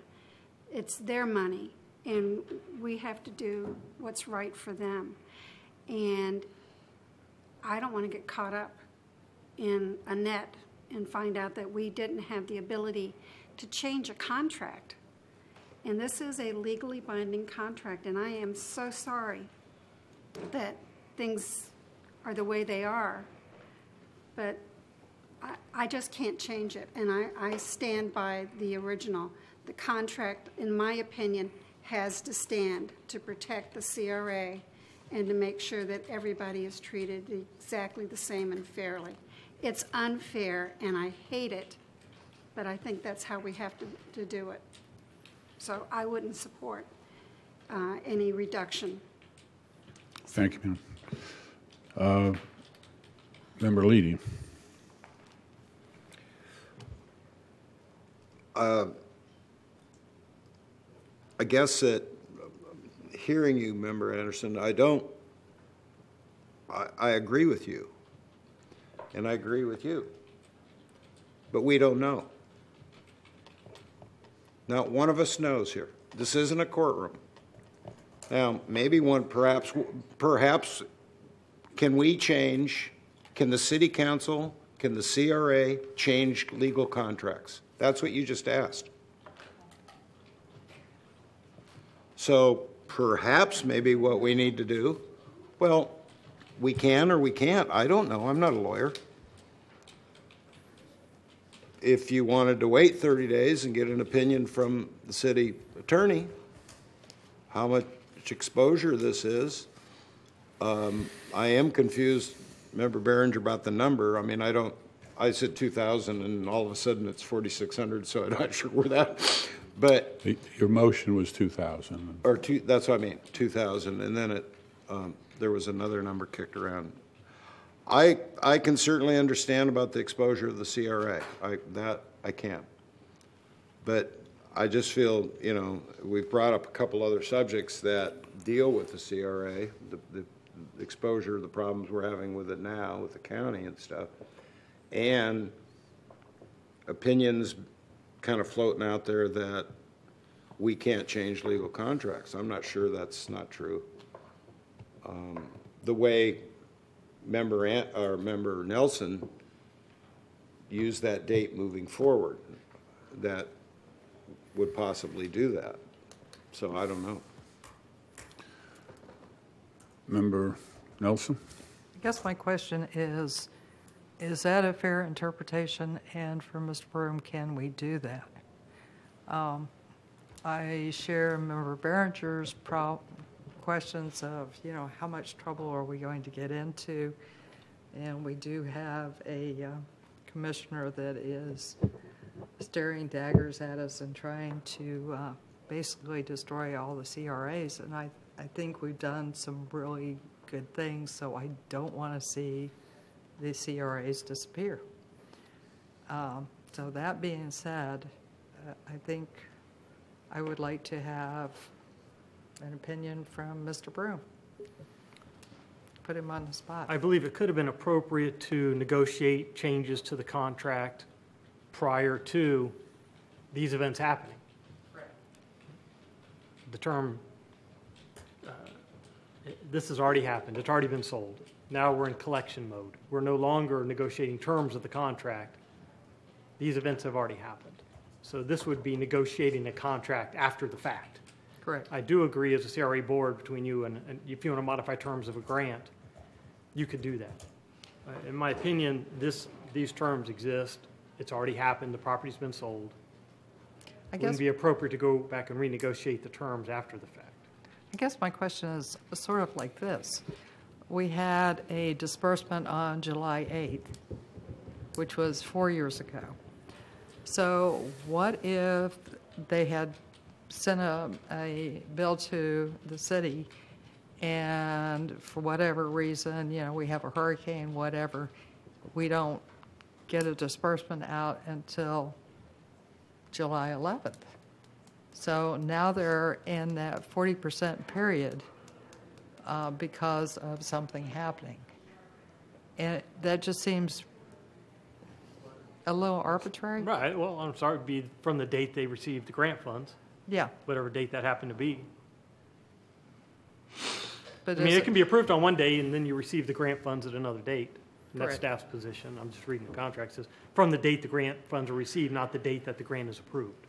It's their money, and we have to do what's right for them. And I don't want to get caught up in a net and find out that we didn't have the ability to change a contract. And this is a legally binding contract, and I am so sorry that things are the way they are. But I just can't change it, and I stand by the original. The contract, in my opinion, has to stand to protect the CRA and to make sure that everybody is treated exactly the same and fairly. It's unfair, and I hate it, but I think that's how we have to do it. So I wouldn't support any reduction. Thank you, ma'am. Member Leedy. I guess that hearing you, Member Anderson, I agree with you, and I agree with you, but we don't know. Not one of us knows here. This isn't a courtroom. Now, maybe perhaps can we change, can the City Council, can the CRA change legal contracts? That's what you just asked. So perhaps maybe what we need to do, well, we can or we can't. I don't know. I'm not a lawyer. If you wanted to wait 30 days and get an opinion from the city attorney, how much exposure this is, I am confused, Member Behringer, about the number. I mean, I said 2,000 and all of a sudden it's 4,600, so I'm not sure where that, but. Your motion was 2,000. Or that's what I mean, 2,000, and then there was another number kicked around. I can certainly understand about the exposure of the CRA. I can. But I just feel, we've brought up a couple other subjects that deal with the CRA, the exposure, the problems we're having with it now, with the county and stuff, and opinions kind of floating out there that we can't change legal contracts. I'm not sure that's not true. The way Member Nelson used that date moving forward, that would possibly do that. So I don't know. Member Nelson? I guess my question is that a fair interpretation? And for Mr. Broom, can we do that? I share Member Behringer's questions of, how much trouble are we going to get into? And we do have a commissioner that is staring daggers at us and trying to basically destroy all the CRAs. And I think we've done some really good things, so I don't want to see the CRAs disappear. So that being said, I think I would like to have an opinion from Mr. Broom. Put him on the spot. I believe it could have been appropriate to negotiate changes to the contract prior to these events happening. Correct. The term, this has already happened. It's already been sold. Now we're in collection mode. We're no longer negotiating terms of the contract. These events have already happened. So this would be negotiating a contract after the fact. Correct. I do agree as a CRA board between you and if you want to modify terms of a grant, you could do that. In my opinion, these terms exist. It's already happened. The property's been sold. It wouldn't be appropriate to go back and renegotiate the terms after the fact. I guess my question is sort of like this. We had a disbursement on July 8th, which was 4 years ago. So what if they had sent a bill to the city and for whatever reason, we have a hurricane, whatever, we don't get a disbursement out until July 11th. So now they're in that 40% period because of something happening. And that just seems a little arbitrary. Right, well, I'm sorry, it'd be from the date they received the grant funds, Yeah. whatever date that happened to be. But I mean, it can be approved on one day, and then you receive the grant funds at another date. And that's Correct. staff's position. I'm just reading the contract. It says, from the date the grant funds are received, not the date that the grant is approved.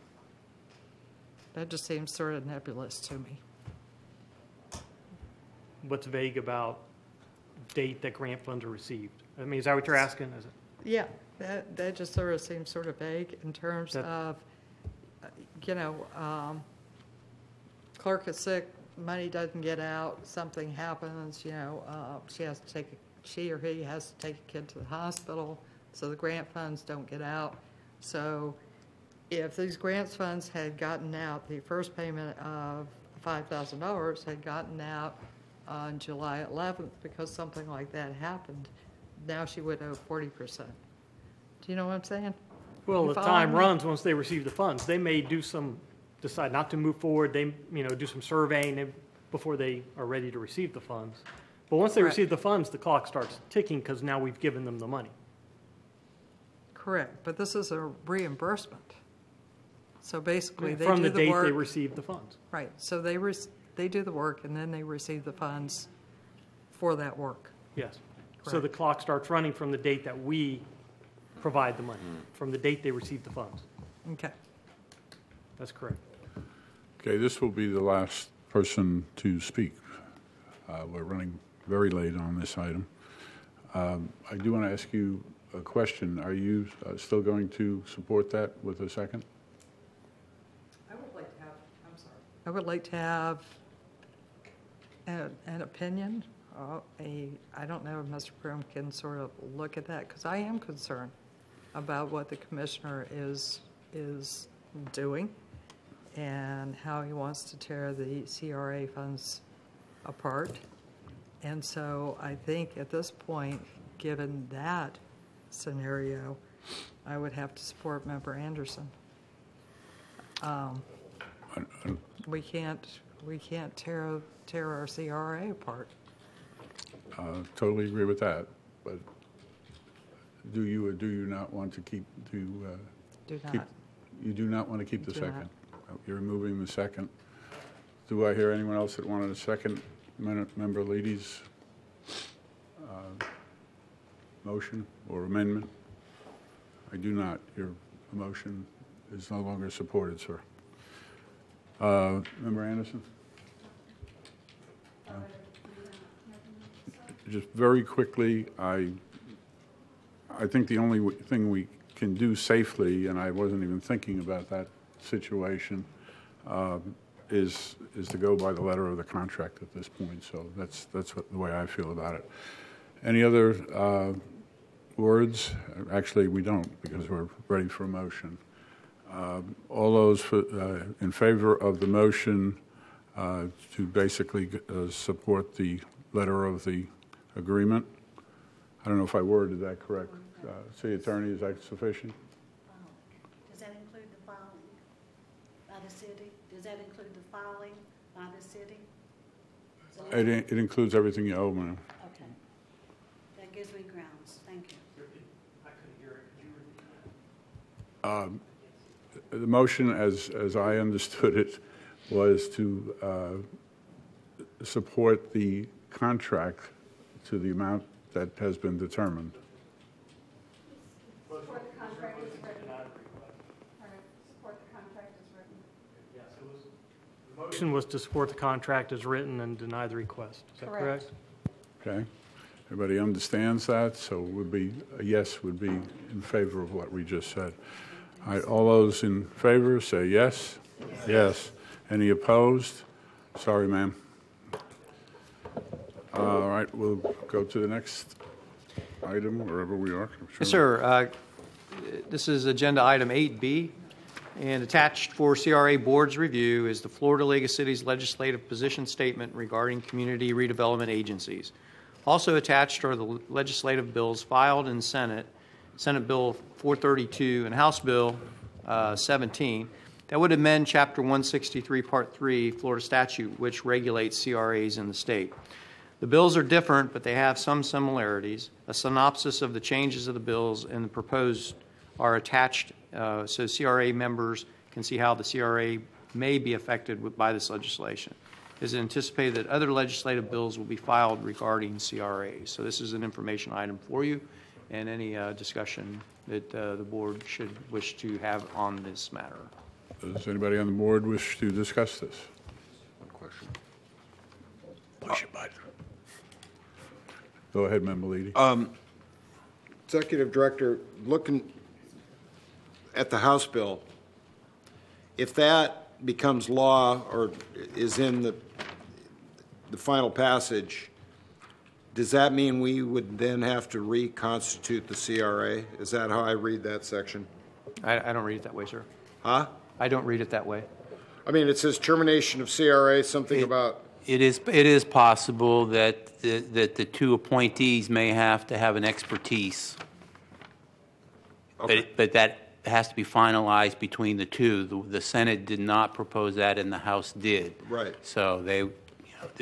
That just seems sort of nebulous to me. What's vague about date that grant funds are received? I mean, is that what you're asking? Is it? Yeah, that just sort of seems sort of vague in terms That- of, clerk is sick, money doesn't get out, something happens, she or he has to take a kid to the hospital, so the grant funds don't get out. So if these grants funds had gotten out, the first payment of $5,000 had gotten out on July 11th because something like that happened, now she would owe 40%. Do you know what I'm saying? Well, You the follow time me? runs once they receive the funds. They may decide not to move forward. They, do some surveying before they are ready to receive the funds. But once they Correct. receive the funds, the clock starts ticking because now we've given them the money. Correct, but this is a reimbursement. So basically, they From do the the date they work. receive the funds. Right, so they do the work and then they receive the funds for that work. Yes. So Correct. the clock starts running from the date that we provide the money, from the date they receive the funds. Okay. That's correct. Okay, this will be the last person to speak. We're running very late on this item. I do want to ask you a question. Are you still going to support that with a second? I would like to have, I'm sorry. I would like to have an opinion, I don't know if Mr. Broom can sort of look at that, because I am concerned about what the commissioner is doing and how he wants to tear the CRA funds apart. And so I think at this point, given that scenario, I would have to support Member Anderson. We can't tear our CRA apart. Totally agree with that, but do you or do you not want to keep, Do keep- not. you do not want to keep the Do second? You're removing the second. Do I hear anyone else that wanted a second? Member Leady's motion or amendment? I do not. Your motion is no longer supported, sir. Member Anderson? Just very quickly, I think the only thing we can do safely, and I wasn't even thinking about that situation, is to go by the letter of the contract at this point. So that's the way I feel about it. Any other words? Actually, we don't, because we're ready for a motion. All those in favor of the motion to basically support the letter of the agreement? I don't know if I worded that correct. City Attorney, is that sufficient? Does that include the filing by the city? Does that include the filing by the city? So It includes everything you owe, ma'am. okay. That gives me grounds. Thank you. The motion, as I understood it, was to support the contract to the amount that has been determined. Support the contract as written. Support the contract as written. Yes, the motion was to support the contract as written and deny the request. Is that correct? Okay? Everybody understands that, so would be, a yes would be in favor of what we just said. All right, all those in favor, say yes. Yes. Any opposed? Sorry, ma'am. All right, we'll go to the next item, wherever we are. Yes, sir. This is Agenda Item 8B, and attached for CRA Board's review is the Florida League of Cities Legislative Position Statement regarding community redevelopment agencies. Also attached are the legislative bills filed in Senate Bill 432 and House Bill 17, that would amend Chapter 163, Part 3, Florida statute, which regulates CRAs in the state. The bills are different, but they have some similarities. A synopsis of the changes of the bills and the proposed are attached so CRA members can see how the CRA may be affected by this legislation. It is anticipated that other legislative bills will be filed regarding CRAs. So this is an information item for you and any discussion that the board should wish to have on this matter. Does anybody on the board wish to discuss this? One question. Push it, bud. Go ahead, Member Leedy. Executive Director, looking at the House bill, if that becomes law or is in the final passage, does that mean we would then have to reconstitute the CRA? Is that how I read that section? I don't read it that way, sir. Huh? I don't read it that way. I mean, it says termination of CRA, something about... It is possible that the two appointees may have to have an expertise. Okay. But that has to be finalized between the two. The Senate did not propose that, and the House did. Right. So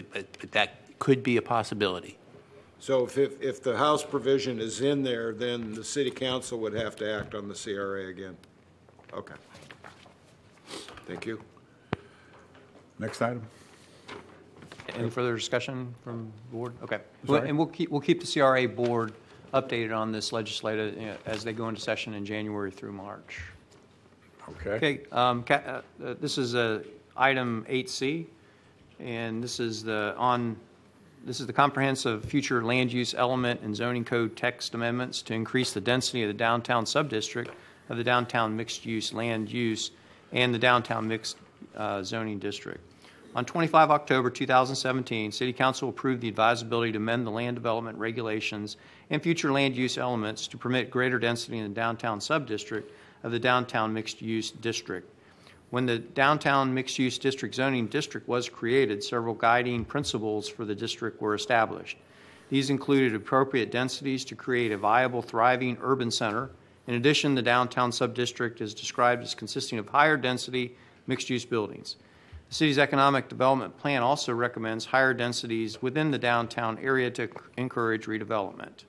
but that could be a possibility. So if the House provision is in there, then the City Council would have to act on the CRA again. Okay. Thank you. Next item. Any further discussion from the board? Okay. Sorry? And we'll keep the CRA board updated on this legislative as they go into session in January through March. Okay. Okay. This is item 8C, and this is the comprehensive future land use element and zoning code text amendments to increase the density of the downtown subdistrict of the downtown mixed use land use and the downtown mixed zoning district. On 25 October 2017, City Council approved the advisability to amend the land development regulations and future land use elements to permit greater density in the downtown subdistrict of the downtown mixed-use district. When the downtown mixed-use district zoning district was created, several guiding principles for the district were established. These included appropriate densities to create a viable, thriving urban center. In addition, the downtown subdistrict is described as consisting of higher density mixed-use buildings. The city's economic development plan also recommends higher densities within the downtown area to encourage redevelopment.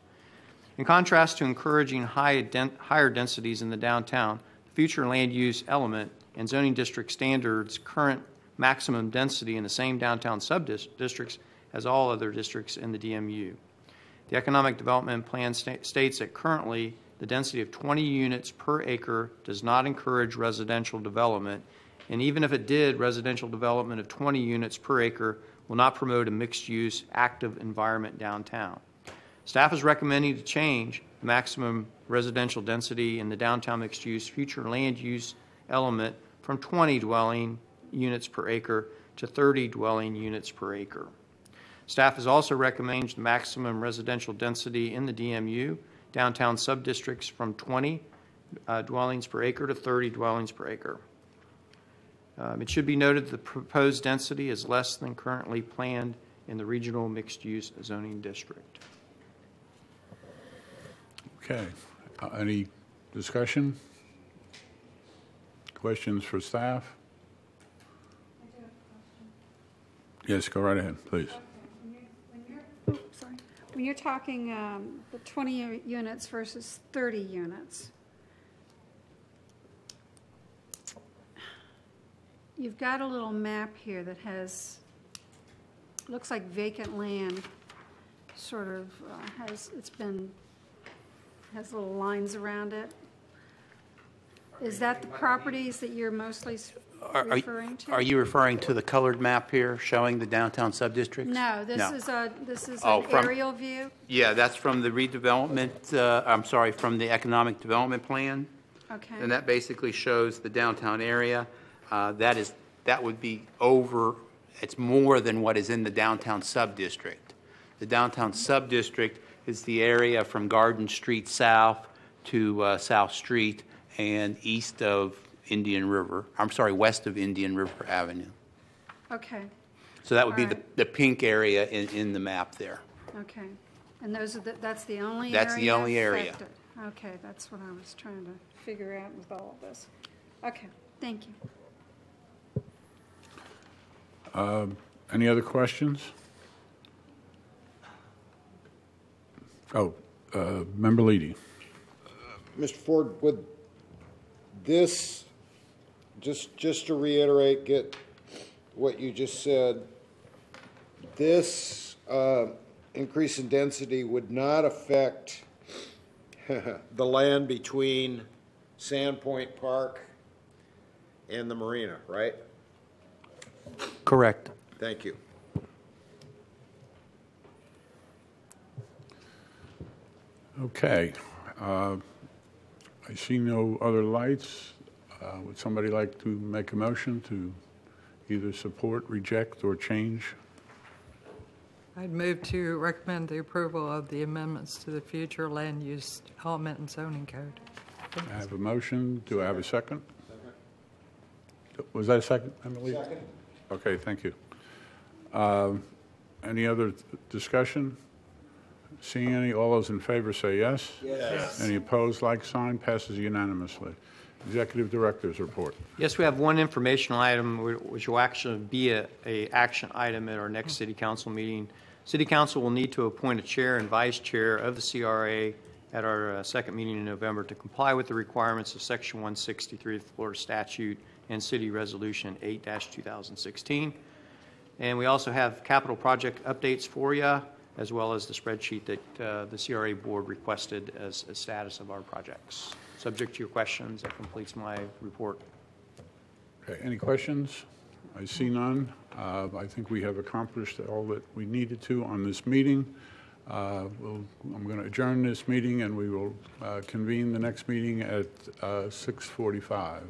In contrast to encouraging higher densities in the downtown, the future land use element and zoning district standards current maximum density in the same downtown subdistricts as all other districts in the DMU. The economic development plan states that currently the density of 20 units per acre does not encourage residential development, and even if it did, residential development of 20 units per acre will not promote a mixed-use, active environment downtown. Staff is recommending to change the maximum residential density in the downtown mixed-use future land use element from 20 dwelling units per acre to 30 dwelling units per acre. Staff is also recommending the maximum residential density in the DMU downtown subdistricts from 20 dwellings per acre to 30 dwellings per acre. It should be noted that the proposed density is less than currently planned in the regional mixed-use zoning district. Okay. Any discussion? Questions for staff? I do have a question. Yes, go right ahead, please. Okay. When you're talking the 20 units versus 30 units, you've got a little map here that looks like vacant land, sort of has little lines around it. Is that the properties that you're mostly referring to? Are you referring to the colored map here showing the downtown subdistricts? No, this is an aerial view. Yeah, that's from the redevelopment, from the economic development plan. Okay. And that basically shows the downtown area. That would be over, it's more than what is in the downtown subdistrict. The downtown subdistrict is the area from Garden Street South to South Street and east of Indian River, west of Indian River Avenue. Okay, So that would be All right. the pink area in the map there. okay. And those are that's the only area That's the only area. affected? Okay, that's what I was trying to figure out with all of this. Okay, thank you. Any other questions? Member Leedy. Mr. Ford, would this, just to reiterate, get what you just said, this increase in density would not affect the land between Sandpoint Park and the marina, right? Correct. Thank you. Okay. I see no other lights. Would somebody like to make a motion to either support, reject, or change? I'd move to recommend the approval of the amendments to the future land use development and zoning code. I have a motion. Do I have a second? Was that a second, Emily? Second. Okay, thank you. Any other discussion? Seeing any, all those in favor say yes. Yes. Any opposed, like sign, passes unanimously. Executive Director's report. Yes, we have one informational item which will actually be a action item at our next City Council meeting. City Council will need to appoint a chair and vice chair of the CRA at our second meeting in November to comply with the requirements of Section 163 of the Florida Statute and City Resolution 8-2016. And we also have capital project updates for you, as well as the spreadsheet that the CRA board requested as a status of our projects. Subject to your questions, that completes my report. Okay, any questions? I see none. I think we have accomplished all that we needed to on this meeting. I'm going to adjourn this meeting, and we will convene the next meeting at 6:45.